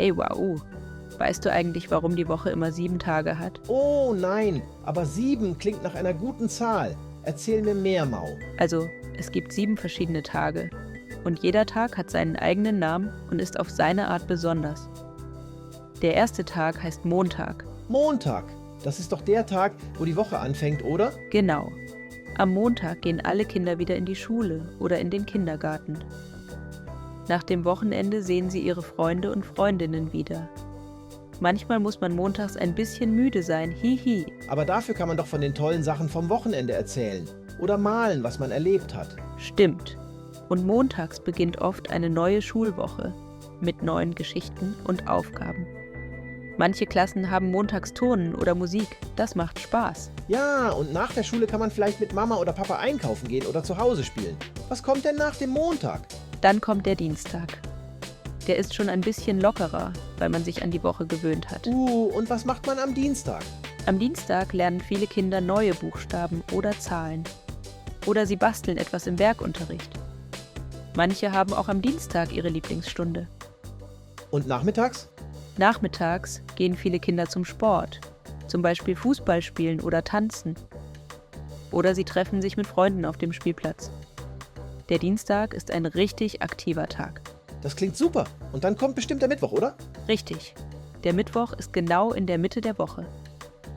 Hey, wow. Weißt du eigentlich, warum die Woche immer 7 Tage hat? Oh nein, aber 7 klingt nach einer guten Zahl. Erzähl mir mehr, Mau. Also, es gibt 7 verschiedene Tage. Und jeder Tag hat seinen eigenen Namen und ist auf seine Art besonders. Der erste Tag heißt Montag. Montag. Das ist doch der Tag, wo die Woche anfängt, oder? Genau. Am Montag gehen alle Kinder wieder in die Schule oder in den Kindergarten. Nach dem Wochenende sehen sie ihre Freunde und Freundinnen wieder. Manchmal muss man montags ein bisschen müde sein, hihi. Aber dafür kann man doch von den tollen Sachen vom Wochenende erzählen. Oder malen, was man erlebt hat. Stimmt. Und montags beginnt oft eine neue Schulwoche mit neuen Geschichten und Aufgaben. Manche Klassen haben montags Turnen oder Musik. Das macht Spaß. Ja, und nach der Schule kann man vielleicht mit Mama oder Papa einkaufen gehen oder zu Hause spielen. Was kommt denn nach dem Montag? Dann kommt der Dienstag. Der ist schon ein bisschen lockerer, weil man sich an die Woche gewöhnt hat. Und was macht man am Dienstag? Am Dienstag lernen viele Kinder neue Buchstaben oder Zahlen. Oder sie basteln etwas im Werkunterricht. Manche haben auch am Dienstag ihre Lieblingsstunde. Und nachmittags? Nachmittags gehen viele Kinder zum Sport, zum Beispiel Fußball spielen oder tanzen. Oder sie treffen sich mit Freunden auf dem Spielplatz. Der Dienstag ist ein richtig aktiver Tag. Das klingt super. Und dann kommt bestimmt der Mittwoch, oder? Richtig. Der Mittwoch ist genau in der Mitte der Woche.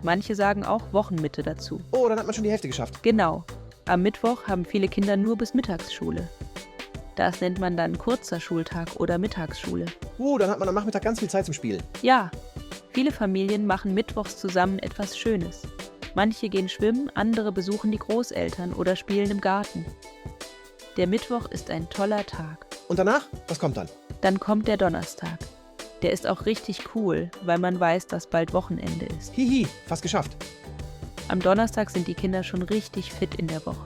Manche sagen auch Wochenmitte dazu. Oh, dann hat man schon die Hälfte geschafft. Genau. Am Mittwoch haben viele Kinder nur bis Mittagsschule. Das nennt man dann kurzer Schultag oder Mittagsschule. Dann hat man am Nachmittag ganz viel Zeit zum Spielen. Ja, viele Familien machen mittwochs zusammen etwas Schönes. Manche gehen schwimmen, andere besuchen die Großeltern oder spielen im Garten. Der Mittwoch ist ein toller Tag. Und danach? Was kommt dann? Dann kommt der Donnerstag. Der ist auch richtig cool, weil man weiß, dass bald Wochenende ist. Hihi, fast geschafft. Am Donnerstag sind die Kinder schon richtig fit in der Woche.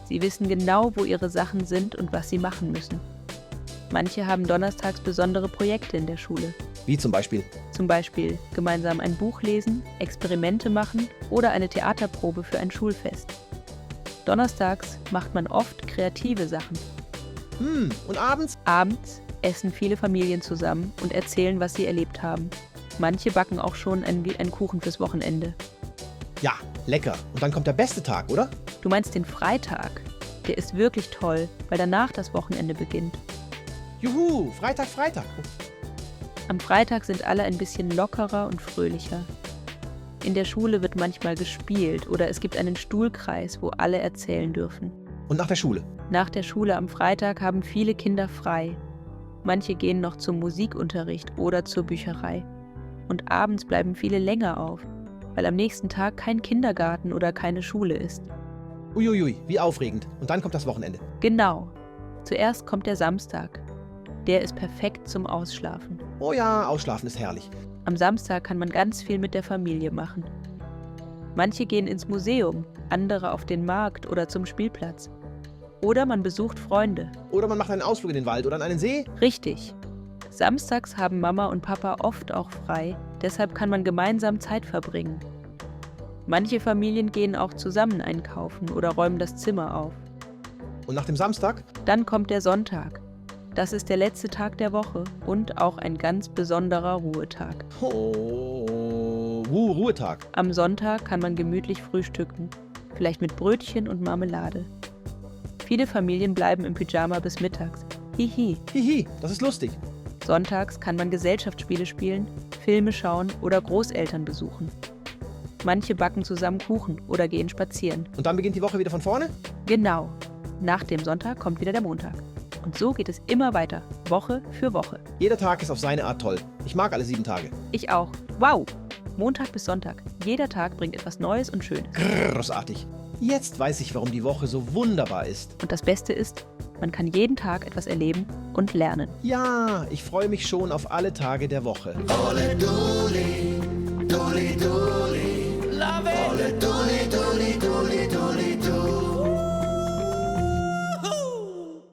Sie wissen genau, wo ihre Sachen sind und was sie machen müssen. Manche haben donnerstags besondere Projekte in der Schule. Wie zum Beispiel? Zum Beispiel gemeinsam ein Buch lesen, Experimente machen oder eine Theaterprobe für ein Schulfest. Donnerstags macht man oft kreative Sachen. Und abends? Abends essen viele Familien zusammen und erzählen, was sie erlebt haben. Manche backen auch schon einen Kuchen fürs Wochenende. Ja, lecker. Und dann kommt der beste Tag, oder? Du meinst den Freitag? Der ist wirklich toll, weil danach das Wochenende beginnt. Juhu, Freitag, Freitag. Am Freitag sind alle ein bisschen lockerer und fröhlicher. In der Schule wird manchmal gespielt oder es gibt einen Stuhlkreis, wo alle erzählen dürfen. Und nach der Schule? Nach der Schule am Freitag haben viele Kinder frei. Manche gehen noch zum Musikunterricht oder zur Bücherei. Und abends bleiben viele länger auf, weil am nächsten Tag kein Kindergarten oder keine Schule ist. Uiuiui, wie aufregend. Und dann kommt das Wochenende. Genau. Zuerst kommt der Samstag. Der ist perfekt zum Ausschlafen. Oh ja, ausschlafen ist herrlich. Am Samstag kann man ganz viel mit der Familie machen. Manche gehen ins Museum, andere auf den Markt oder zum Spielplatz. Oder man besucht Freunde. Oder man macht einen Ausflug in den Wald oder an einen See. Richtig. Samstags haben Mama und Papa oft auch frei, deshalb kann man gemeinsam Zeit verbringen. Manche Familien gehen auch zusammen einkaufen oder räumen das Zimmer auf. Und nach dem Samstag? Dann kommt der Sonntag. Das ist der letzte Tag der Woche und auch ein ganz besonderer Ruhetag. Ruhetag. Am Sonntag kann man gemütlich frühstücken, vielleicht mit Brötchen und Marmelade. Viele Familien bleiben im Pyjama bis mittags. Hihi. Hihi, das ist lustig. Sonntags kann man Gesellschaftsspiele spielen, Filme schauen oder Großeltern besuchen. Manche backen zusammen Kuchen oder gehen spazieren. Und dann beginnt die Woche wieder von vorne? Genau. Nach dem Sonntag kommt wieder der Montag. Und so geht es immer weiter, Woche für Woche. Jeder Tag ist auf seine Art toll. Ich mag alle 7 Tage. Ich auch. Wow! Montag bis Sonntag. Jeder Tag bringt etwas Neues und Schönes. Großartig. Jetzt weiß ich, warum die Woche so wunderbar ist. Und das Beste ist, man kann jeden Tag etwas erleben und lernen. Ja, ich freue mich schon auf alle Tage der Woche. Ole Duli, Duli Duli, love it. Ole Duli.